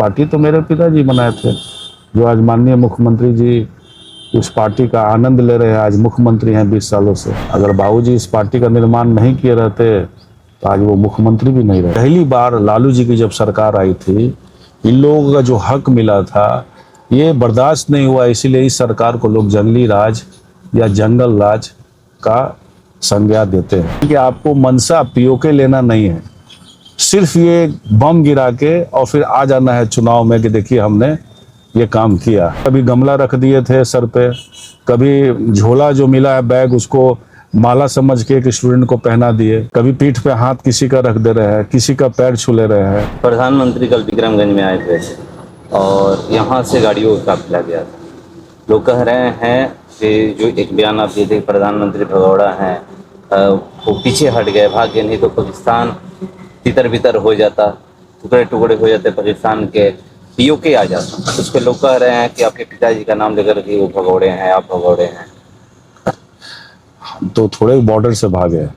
Party तो मेरे पिताजी बनाए थे, जो आज माननीय मुख्यमंत्री जी उस पार्टी का आनंद ले रहे हैं। आज मुख्यमंत्री हैं 20 सालों से। अगर बाबूजी इस पार्टी का निर्माण नहीं किए रहते तो आज वो मुख्यमंत्री भी नहीं रहे। पहली बार लालू जी की जब सरकार आई थी, इन लोगों का जो हक मिला था ये बर्दाश्त नहीं हुआ, इसीलिए इस सरकार को लोग जंगली राज या जंगल राज का संज्ञा देते हैं कि आपको मनसा पीओके लेना नहीं है, सिर्फ ये बम गिरा के और फिर आ जाना है चुनाव में कि देखिए हमने ये काम किया। कभी गमला रख दिए थे सर पे, कभी झोला जो मिला है बैग उसको माला समझ के एक स्टूडेंट को पहना दिए, कभी पीठ पे हाथ किसी का रख दे रहे हैं, किसी का पैर छू ले रहे हैं। प्रधानमंत्री कल विक्रमगंज में आए थे और यहाँ से गाड़ियों का काफिला गया था। लोग कह रहे हैं कि जो एक बयान आप दिए थे प्रधानमंत्री भगौड़ा हैं वो पीछे हट गए, भाग गए, नहीं तो पाकिस्तान तितर बितर हो जाता, टुकड़े टुकड़े हो जाते, पाकिस्तान के पीओके आ जाता। उस पर लोग कह रहे हैं कि आपके पिताजी का नाम लेकर कि वो भगौड़े हैं, आप भगौड़े हैं। हम तो थोड़े बॉर्डर से भागे,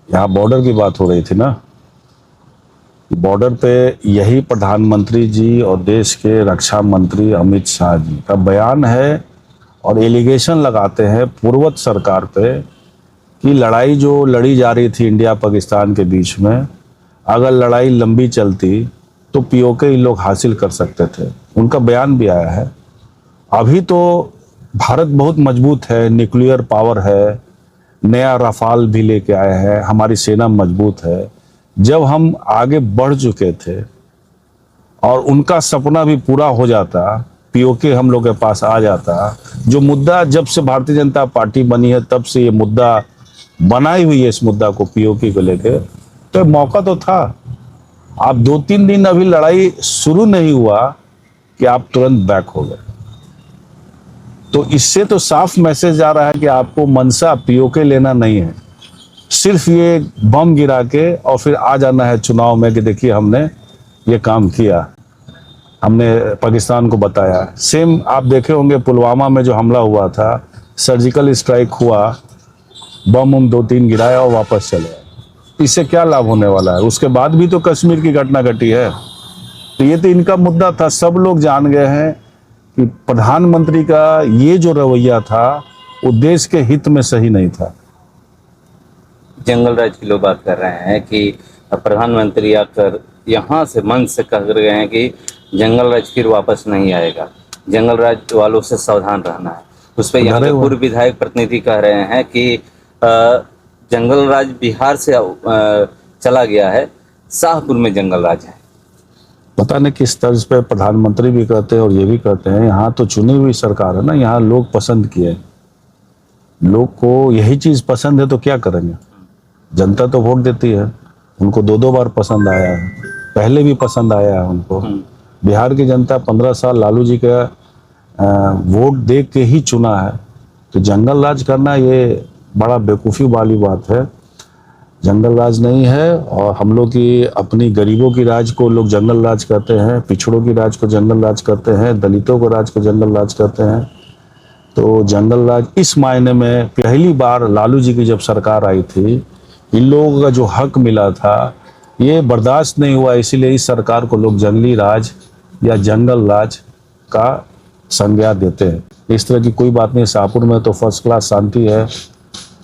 यहाँ बॉर्डर की बात हो रही थी ना। बॉर्डर पे यही प्रधानमंत्री जी और देश के रक्षा मंत्री अमित शाह जी का बयान है और एलिगेशन लगाते हैं पूर्वत सरकार पे कि लड़ाई जो लड़ी जा रही थी इंडिया पाकिस्तान के बीच में, अगर लड़ाई लंबी चलती तो पीओके इन लोग हासिल कर सकते थे। उनका बयान भी आया है। अभी तो भारत बहुत मजबूत है, न्यूक्लियर पावर है, नया राफाल भी लेके आए हैं, हमारी सेना मजबूत है। जब हम आगे बढ़ चुके थे और उनका सपना भी पूरा हो जाता, पीओके हम लोग के पास आ जाता, जो मुद्दा जब से भारतीय जनता पार्टी बनी है तब से ये मुद्दा बनाई हुई है, इस मुद्दा को पीओके को लेकर, तो मौका तो था। आप 2-3 दिन अभी लड़ाई शुरू नहीं हुआ कि आप तुरंत बैक हो गए। तो इससे तो साफ मैसेज आ रहा है कि आपको मनसा पीओके लेना नहीं है, सिर्फ ये बम गिरा के और फिर आ जाना है चुनाव में कि देखिए हमने ये काम किया, हमने पाकिस्तान को बताया। सेम आप देखे होंगे पुलवामा में जो हमला हुआ था, सर्जिकल स्ट्राइक हुआ, बम 2-3 गिराया और वापस चले आए। इससे क्या लाभ होने वाला है? उसके बाद भी तो कश्मीर की घटना घटी है। तो ये तो इनका मुद्दा था। सब लोग जान गए हैं कि प्रधानमंत्री का ये जो रवैया था वो देश के हित में सही नहीं था। जंगल राज की लोग बात कर रहे हैं कि प्रधानमंत्री आकर यहाँ से मन से कह गए हैं कि जंगल राज फिर वापस नहीं आएगा, जंगल राज वालों से सावधान रहना है। उस पर यहाँ के पूर्व विधायक प्रतिनिधि कह रहे हैं कि जंगल राज बिहार से चला गया है, शाहपुर में जंगल राज है। पता नहीं किस तर्ज पे प्रधानमंत्री भी कहते हैं और ये भी कहते हैं। यहाँ तो चुनी हुई सरकार है ना, यहाँ लोग पसंद किए, लोग को यही चीज पसंद है तो क्या करेंगे। जनता तो वोट देती है, उनको 2-2 बार पसंद आया है, पहले भी पसंद आया है उनको। बिहार की जनता 15 साल लालू जी का वोट दे के ही चुना है। तो जंगल राज करना ये बड़ा बेवकूफ़ी वाली बात है। जंगल राज नहीं है। और हम लोग की अपनी गरीबों की राज को लोग जंगल राज करते हैं, पिछड़ों की राज को जंगल राज करते हैं, दलितों को राज को जंगल राज करते हैं। तो जंगल राज इस मायने में पहली बार लालू जी की जब सरकार आई थी, इन लोगों का जो हक मिला था ये बर्दाश्त नहीं हुआ, इसीलिए इस सरकार को लोग जंगली राज या जंगल राज का संज्ञा देते हैं। इस तरह की कोई बात नहीं। शाहपुर में तो फर्स्ट क्लास शांति है,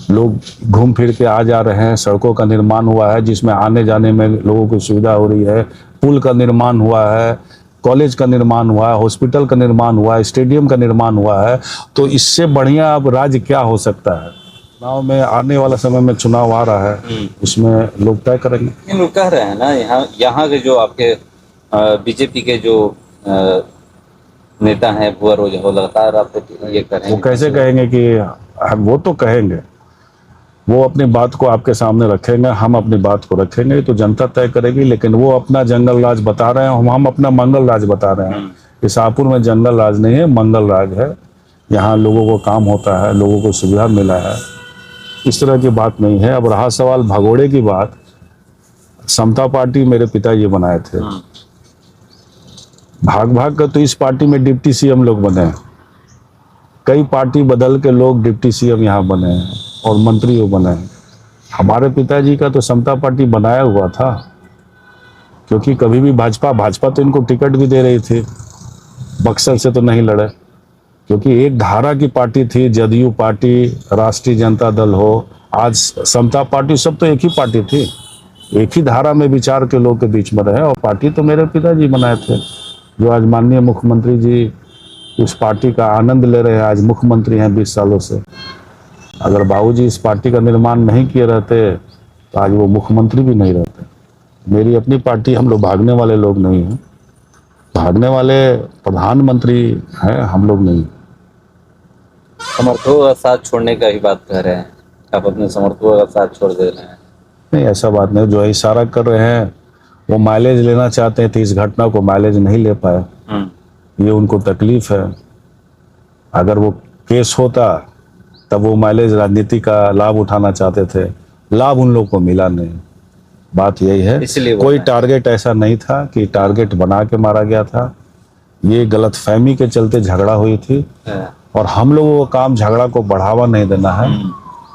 लोग घूम फिर के आ जा रहे हैं, सड़कों का निर्माण हुआ है जिसमें आने जाने में लोगों को सुविधा हो रही है, पुल का निर्माण हुआ है, कॉलेज का निर्माण हुआ है, हॉस्पिटल का निर्माण हुआ है, स्टेडियम का निर्माण हुआ है। तो इससे बढ़िया अब राज्य क्या हो सकता है। चुनाव में आने वाला समय में चुनाव आ रहा है, उसमें लोग तय करेंगे। लोग कह रहे हैं ना, यहाँ के जो आपके बीजेपी के जो नेता हैं वो रोज लगातार आप ये करेंगे। वो कैसे कहेंगे कि वो तो कहेंगे, वो अपनी बात को आपके सामने रखेंगे, हम अपनी बात को रखेंगे, तो जनता तय करेगी। लेकिन वो अपना जंगल राज बता रहे हैं, हम अपना मंगल राज बता रहे हैं। कि शाहपुर में जंगल राज नहीं है, मंगल राज है। यहाँ लोगों को काम होता है, लोगों को सुविधा मिला है, इस तरह की बात नहीं है। अब रहा सवाल भगोड़े की बात, समता पार्टी मेरे पिताजी बनाए थे। भाग भाग कर तो इस पार्टी में डिप्टी सीएम लोग बने हैं, कई पार्टी बदल के लोग डिप्टी सीएम यहाँ बने हैं और मंत्री वो बने हैं। हमारे पिताजी का तो समता पार्टी बनाया हुआ था, क्योंकि कभी भी भाजपा तो इनको टिकट भी दे रही थी, बक्सर से तो नहीं लड़े, क्योंकि एक धारा की पार्टी थी, जदयू पार्टी, राष्ट्रीय जनता दल हो, आज समता पार्टी, सब तो एक ही पार्टी थी, एक ही धारा में विचार के लोग के बीच में रहे। और पार्टी तो मेरे पिताजी बनाए थे, जो आज माननीय मुख्यमंत्री जी उस पार्टी का आनंद ले रहे हैं, आज मुख्यमंत्री हैं 20 सालों से। अगर बाबूजी इस पार्टी का निर्माण नहीं किए रहते तो आज वो मुख्यमंत्री भी नहीं रहते। मेरी अपनी पार्टी, हम लोग भागने वाले लोग नहीं हैं, भागने वाले प्रधानमंत्री हैं हम लोग नहीं। समर्थकों का साथ छोड़ने का ही बात कर रहे हैं, आप अपने समर्थकों का साथ छोड़ दे रहे हैं। नहीं, ऐसा बात नहीं, जो इशारा कर रहे हैं वो माइलेज लेना चाहते हैं, तो इस घटना को माइलेज नहीं ले पाए, ये उनको तकलीफ है। अगर वो केस होता तब वो माइलेज राजनीति का लाभ उठाना चाहते थे, लाभ उन लोग को मिला नहीं। बात यही है, इसलिए कोई टारगेट ऐसा नहीं था कि टारगेट बना के मारा गया था, ये गलतफहमी के चलते झगड़ा हुई थी। और हम लोगों को काम झगड़ा को बढ़ावा नहीं देना है,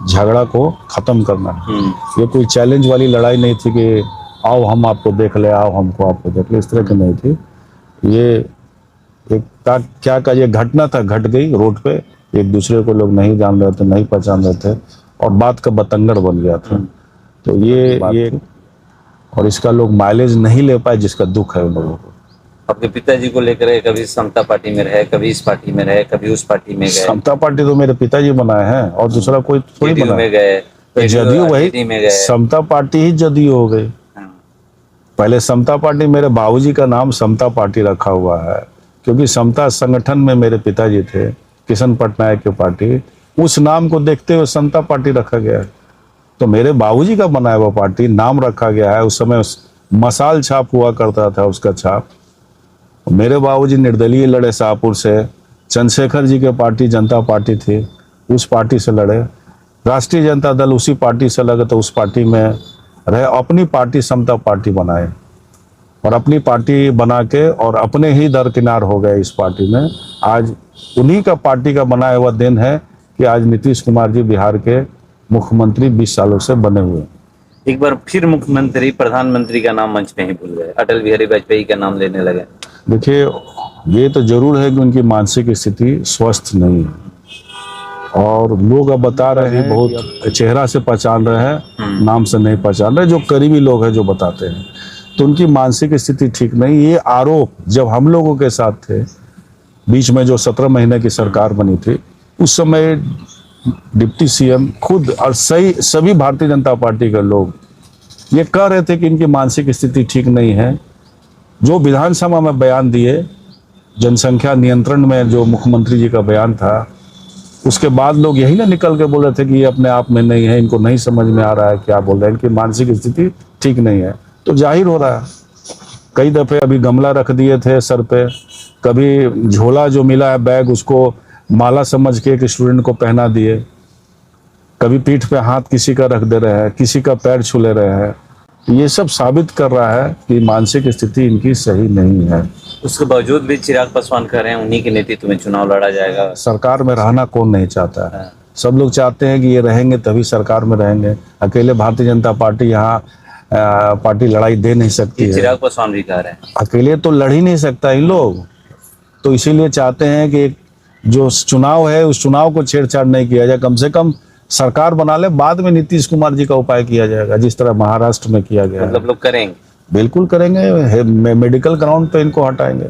झगड़ा को खत्म करना है। ये कोई चैलेंज वाली लड़ाई नहीं थी कि आओ हम आपको देख ले, आओ हमको आपको देख ले, इस तरह की नहीं थी। ये एक क्या का ये घटना था, घट गई रोड पे, एक दूसरे को लोग नहीं जान रहे थे, नहीं पहचान रहे थे, और बात का बतंगड़ बन गया था। तो ये और इसका लोग माइलेज नहीं ले पाए, जिसका दुख है उन लोगों को। आपके पिताजी को लेकर कभी समता पार्टी में रहे, कभी इस पार्टी में रहे, कभी उस पार्टी में गए। समता पार्टी तो मेरे पिताजी बनाए हैं, और दूसरा कोई थोड़ी जेडीयू बनाया। में गए, जदयू, RJD में वही गए। समता पार्टी ही जदयू हो गई। पहले समता पार्टी, मेरे बाबूजी का नाम समता पार्टी रखा हुआ है, क्योंकि समता संगठन में मेरे पिताजी थे, किशन पटनायक की पार्टी, उस नाम को देखते हुए समता पार्टी रखा गया है। तो मेरे बाबूजी का बनाया हुआ पार्टी नाम रखा गया है। उस समय मसाल छाप हुआ करता था, उसका छाप। मेरे बाबूजी निर्दलीय लड़े शाहपुर से, चंद्रशेखर जी के पार्टी जनता पार्टी थी, उस पार्टी से लड़े, राष्ट्रीय जनता दल उसी पार्टी से लगे तो उस पार्टी में रहे, अपनी पार्टी समता पार्टी बनाए, और अपनी पार्टी बना के और अपने ही दरकिनार हो गए इस पार्टी में। आज उन्हीं का पार्टी का बनाया हुआ दिन है कि आज नीतीश कुमार जी बिहार के मुख्यमंत्री 20 सालों से बने हुए। एक बार फिर मुख्यमंत्री, प्रधानमंत्री का नाम मंच में ही भूल गए, अटल बिहारी वाजपेयी का नाम लेने लगे। देखिए, ये तो जरूर है कि उनकी मानसिक स्थिति स्वस्थ नहीं है, और लोग अब बता रहे हैं, बहुत चेहरा से पहचान रहे हैं, नाम से नहीं पहचान रहे, जो करीबी लोग हैं जो बताते हैं, तो उनकी मानसिक स्थिति ठीक नहीं। ये आरोप जब हम लोगों के साथ थे, बीच में जो 17 महीने की सरकार बनी थी, उस समय डिप्टी सीएम खुद और सभी भारतीय जनता पार्टी के लोग ये कह रहे थे कि इनकी मानसिक स्थिति ठीक नहीं है। जो विधानसभा में बयान दिए, जनसंख्या नियंत्रण में जो मुख्यमंत्री जी का बयान था, उसके बाद लोग यही ना निकल के बोल रहे थे कि ये अपने आप में नहीं है, इनको नहीं समझ में आ रहा है क्या बोल रहे हैं, इनकी मानसिक स्थिति ठीक नहीं है। तो जाहिर हो रहा है, कई दफे अभी गमला रख दिए थे सर पे, कभी झोला जो मिला है बैग उसको माला समझ के एक स्टूडेंट को पहना दिए, कभी पीठ पे हाथ किसी का रख दे रहे हैं, किसी का पैर छू ले रहे हैं। ये सब साबित कर रहा है कि मानसिक स्थिति इनकी सही नहीं है। उसके बावजूद भी चिराग पासवान कह रहे हैं उन्हीं के नेतृत्व में चुनाव लड़ा जाएगा। सरकार में रहना कौन नहीं चाहता है, सब लोग चाहते हैं कि ये रहेंगे तभी सरकार में रहेंगे। अकेले भारतीय जनता पार्टी यहाँ पार्टी लड़ाई दे नहीं सकती है। चिराग पासवान भी कह रहे हैं अकेले तो लड़ ही नहीं सकता इन लोग, तो इसीलिए चाहते हैं कि जो चुनाव है उस चुनाव को छेड़छाड़ नहीं किया जाए, कम से कम सरकार बना ले, बाद में नीतीश कुमार जी का उपाय किया जाएगा, जिस तरह महाराष्ट्र में किया गया। मतलब लोग करेंगे, बिल्कुल करेंगे, मेडिकल ग्राउंड पे इनको हटाएंगे।